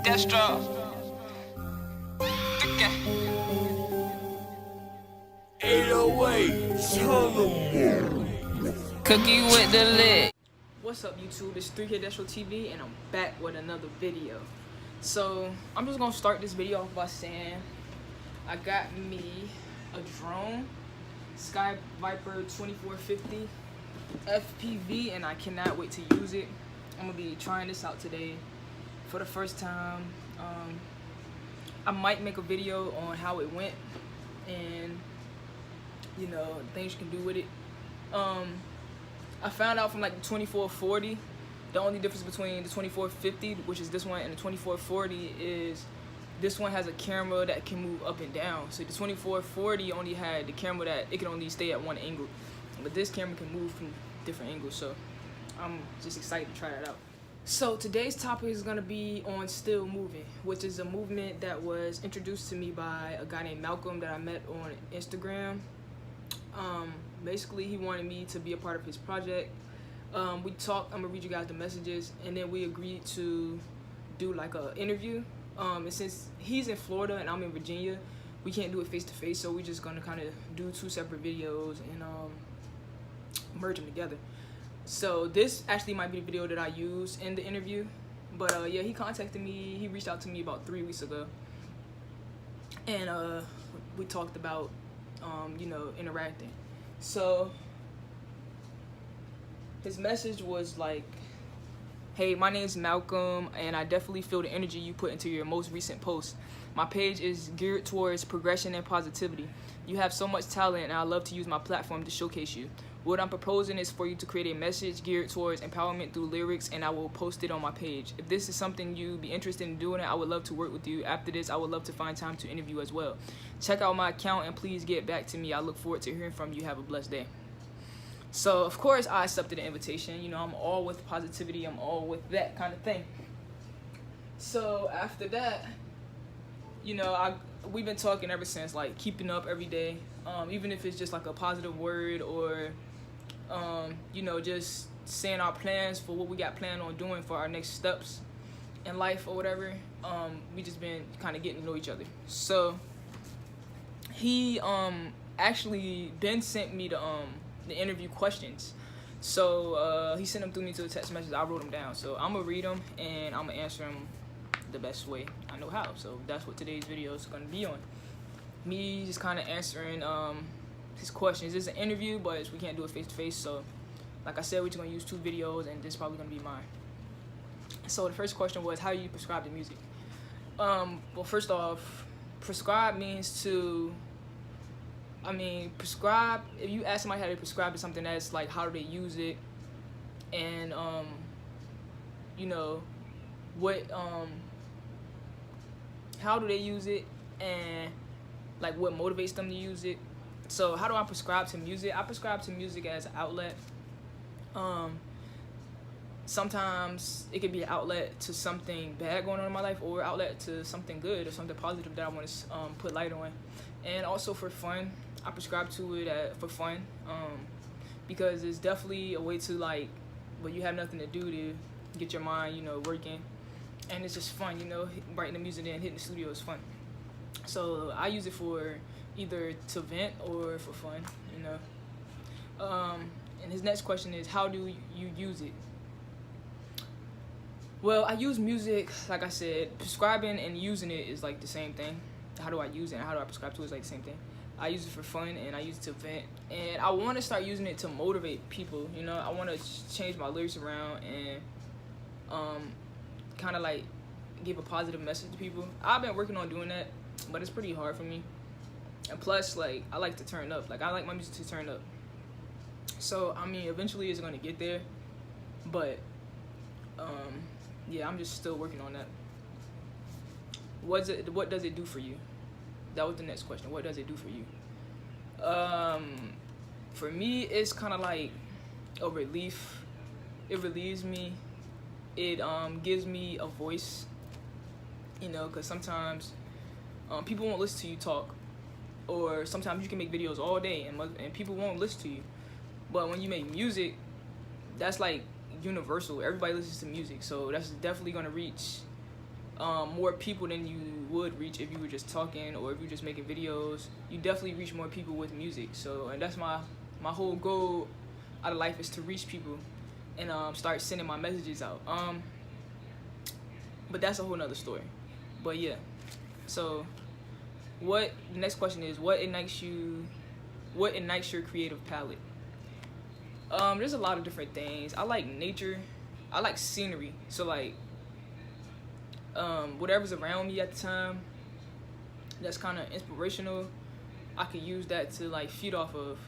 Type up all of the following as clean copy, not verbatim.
Destro. Cookie with the lid. What's up, YouTube? It's 3K Destro TV, and I'm back with another video. So I'm just gonna start this video off by saying I got me a drone, Sky Viper 2450 FPV, and I cannot wait to use it. I'm gonna be trying this out today for the first time. I might make a video on how it went and things you can do with it. I found out from like the 2440, the only difference between the 2450, which is this one, and the 2440 is this one has a camera that can move up and down. So the 2440 only had the camera that it can only stay at one angle, but this camera can move from different angles. So I'm just excited to try it out. So today's topic is going to be on Still Moving, which is a movement that was introduced to me by a guy named Malcolm that I met on Instagram. Basically, he wanted me to be a part of his project. We talked. I'm gonna read you guys the messages, and then we agreed to do like a interview. And since he's in Florida and I'm in Virginia, we can't do it face to face, so we're just gonna kind of do two separate videos and merge them together. So this actually might be the video that I use in the interview. But yeah, he contacted me. He reached out to me about 3 weeks ago, and we talked about interacting. So his message was like, hey, my name's Malcolm, and I definitely feel the energy you put into your most recent post. My page is geared towards progression and positivity. You have so much talent, and I love to use my platform to showcase you. What I'm proposing is for you to create a message geared towards empowerment through lyrics, and I will post it on my page. If this is something you'd be interested in doing, I would love to work with you. After this, I would love to find time to interview as well. Check out my account and please get back to me. I look forward to hearing from you. Have a blessed day. So of course I accepted the invitation. I'm all with positivity. I'm all with that kind of thing. So after that, we've been talking ever since, like keeping up every day, even if it's just like a positive word or just saying our plans for what we got planned on doing for our next steps in life or whatever. We just been kind of getting to know each other. So he actually then sent me the interview questions. So he sent them through me to a text message. I wrote them down. So I'm gonna read them and I'm gonna answer them the best way I know how. So that's what today's video is gonna be on. Me just kind of answering his questions. It's an interview, but we can't do it face to face. So like I said, we're just gonna use two videos, and this is probably gonna be mine. So the first question was, how do you prescribe the music? Well, first off, prescribe means prescribe, if you ask somebody how to prescribe to something, that's like how do they use it, and how do they use it, and like what motivates them to use it. So how do I prescribe to music? I prescribe to music as an outlet. Sometimes it could be an outlet to something bad going on in my life, or outlet to something good or something positive that I want to put light on. And also for fun, I prescribe to it for fun, because it's definitely a way to, like, when you have nothing to do, to get your mind working, and it's just fun. Writing the music and hitting the studio is fun. So I use it for either to vent or for fun. And his next question is, how do you use it? Well, I use music, like I said, prescribing and using it is like the same thing. How do I use it and how do I prescribe to it is like the same thing. I use it for fun and I use it to vent, and I want to start using it to motivate people. I want to change my lyrics around and kind of like give a positive message to people. I've been working on doing that, but it's pretty hard for me. And plus, like, I like to turn up. Like, I like my music to turn up. So eventually it's gonna get there, but yeah, I'm just still working on that. What does it do for you? That was the next question. What does it do for you? For me, it's kind of like a relief. It relieves me. It gives me a voice. Because sometimes people won't listen to you talk, or sometimes you can make videos all day and people won't listen to you. But when you make music, that's like universal. Everybody listens to music, so that's definitely gonna reach more people than you would reach if you were just talking or if you were just making videos. You definitely reach more people with music. So, and that's my whole goal out of life, is to reach people and start sending my messages out. But that's a whole nother story. But yeah, so the next question is, what ignites your creative palette? There's a lot of different things. I like nature. I like scenery. So like, whatever's around me at the time that's kind of inspirational, I could use that to like feed off of.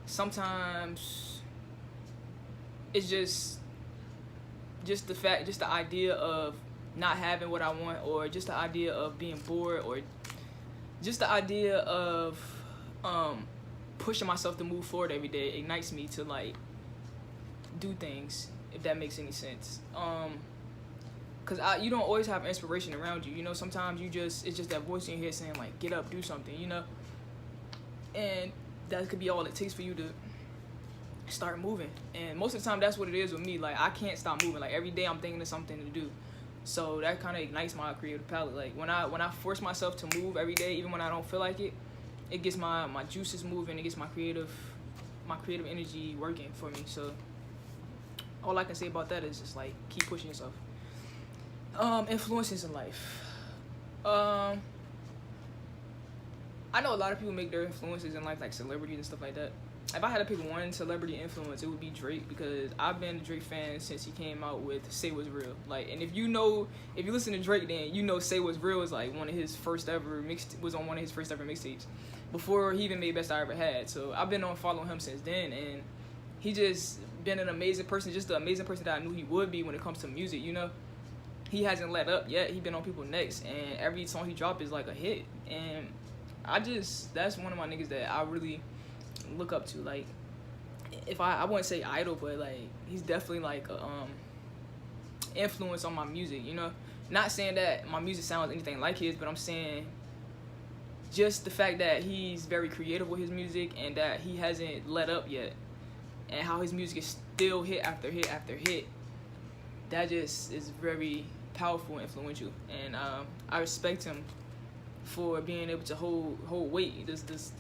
Sometimes it's just the idea of not having what I want, or just the idea of being bored, or just the idea of pushing myself to move forward every day ignites me to like do things, if that makes any sense. Cause you don't always have inspiration around you, you know. Sometimes it's just that voice in your head saying like, get up, do something, you know. And that could be all it takes for you to start moving. And most of the time, that's what it is with me. Like, I can't stop moving. Like, every day I'm thinking of something to do. So that kind of ignites my creative palette. Like, when I force myself to move every day, even when I don't feel like it, it gets my juices moving. It gets my creative energy working for me. So all I can say about that is just like, keep pushing yourself. Influences in life. I know a lot of people make their influences in life like celebrities and stuff like that. If I had to pick one celebrity influence, it would be Drake, because I've been a Drake fan since he came out with Say What's Real. Like, and if you listen to Drake, then you know Say What's Real is like one of his first ever mixtapes before he even made Best I Ever Had. So I've been on following him since then, and he just been an amazing person, just the amazing person that I knew he would be when it comes to music, you know. He hasn't let up yet. He been on people's necks, and every song he dropped is like a hit. And that's one of my niggas that I really look up to. Like, if I wouldn't say idol, but like, he's definitely like a influence on my music, you know. Not saying that my music sounds anything like his, but I'm saying just the fact that he's very creative with his music, and that he hasn't let up yet, and how his music is still hit after hit after hit. That just is very powerful and influential, and I respect him for being able to hold weight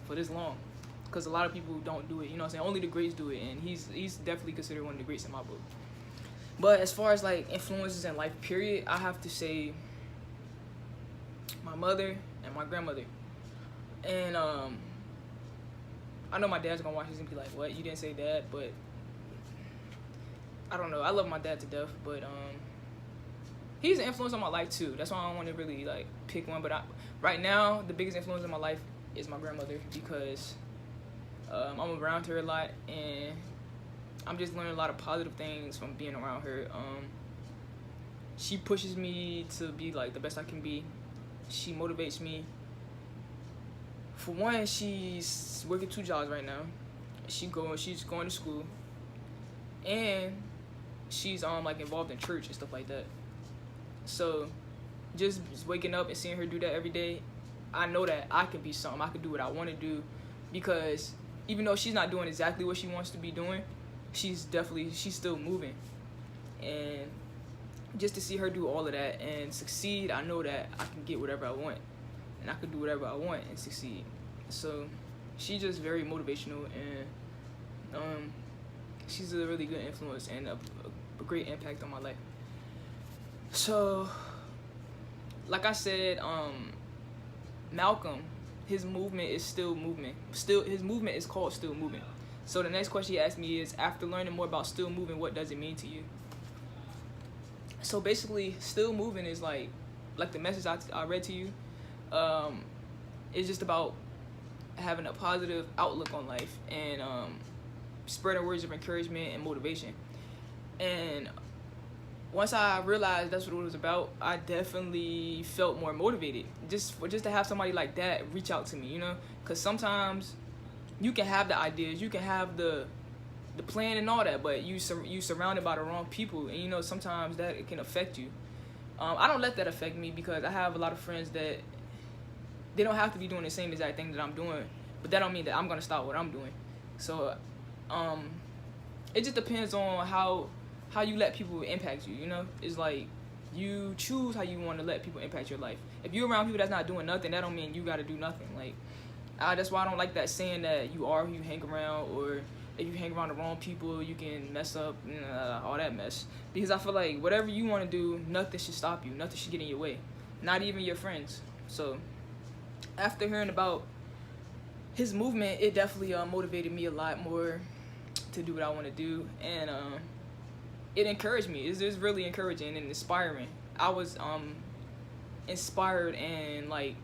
for this long, because a lot of people don't do it, you know what I'm saying. Only the greats do it, and he's definitely considered one of the greats in my book. But as far as like influences in life, period, I have to say my mother and my grandmother. And I know my dad's gonna watch this and be like, what, you didn't say that? But I don't know, I love my dad to death, but he's an influence on my life too. That's why I don't want to really like pick one. But right now, the biggest influence in my life is my grandmother, because I'm around her a lot, and I'm just learning a lot of positive things from being around her. She pushes me to be like the best I can be. She motivates me. For one, she's working 2 jobs right now. She's going to school, and she's like involved in church and stuff like that. So just waking up and seeing her do that every day, I know that I can be something. I can do what I want to do, because even though she's not doing exactly what she wants to be doing, she's still moving. And just to see her do all of that and succeed, I know that I can get whatever I want, and I can do whatever I want and succeed. So she's just very motivational, and she's a really good influence and a great impact on my life. So, like I said, Malcolm, his movement is still movement. His movement is called Still Moving. So the next question he asked me is, after learning more about Still Moving, what does it mean to you? So basically, Still Moving is like the message I read to you. It's just about having a positive outlook on life, and spreading words of encouragement and motivation. And once I realized that's what it was about, I definitely felt more motivated. Just to have somebody like that reach out to me, you know? Because sometimes you can have the ideas, you can have the plan and all that, but you surrounded by the wrong people, and you know, sometimes that it can affect you. I don't let that affect me, because I have a lot of friends that they don't have to be doing the same exact thing that I'm doing, but that don't mean that I'm gonna stop what I'm doing. So it just depends on how you let people impact you, you know? It's like, You choose how you want to let people impact your life. If you're around people that's not doing nothing, that don't mean you got to do nothing. Like, that's why I don't like that saying that you are who you hang around, or if you hang around the wrong people, you can mess up, all that mess. Because I feel like whatever you want to do, nothing should stop you. Nothing should get in your way. Not even your friends. So, after hearing about his movement, it definitely motivated me a lot more to do what I want to do. And it encouraged me. It's really encouraging and inspiring. I was inspired, and like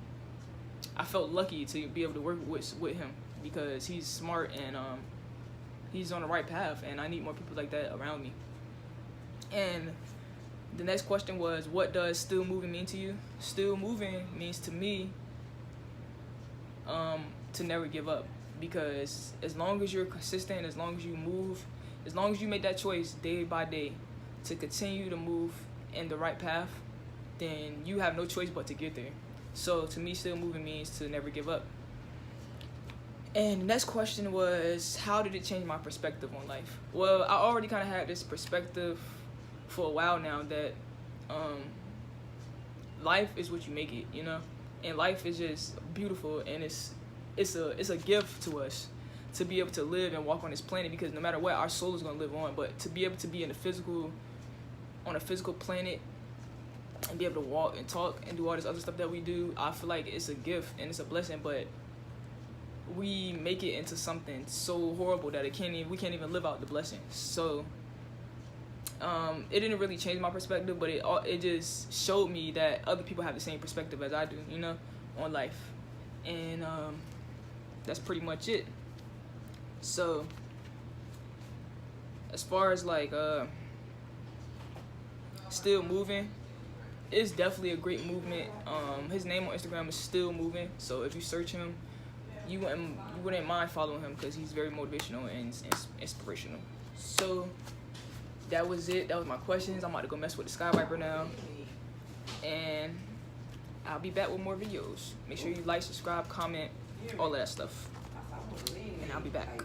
I felt lucky to be able to work with him, because he's smart and he's on the right path, and I need more people like that around me. And the next question was, what does still moving mean to you? Still moving means to me to never give up, because as long as you're consistent, as long as you move, as long as you make that choice day by day to continue to move in the right path, then you have no choice but to get there. So to me, still moving means to never give up. And the next question was, how did it change my perspective on life? Well, I already kind of had this perspective for a while now that life is what you make it, you know? And life is just beautiful, and it's a gift to us to be able to live and walk on this planet, because no matter what, our soul is going to live on. But to be able to be on a physical planet and be able to walk and talk and do all this other stuff that we do, I feel like it's a gift and it's a blessing. But we make it into something so horrible that we can't even live out the blessing. So it didn't really change my perspective, but it just showed me that other people have the same perspective as I do, you know, on life. And that's pretty much it. So as far as like still moving, it's definitely a great movement. His name on Instagram is Still Moving, so if you search him, you wouldn't mind following him, because he's very motivational and inspirational. So that was it. That was my questions. I'm about to go mess with the Sky Viper now, and I'll be back with more videos. Make sure you like, subscribe, comment, all of that stuff, and I'll be back.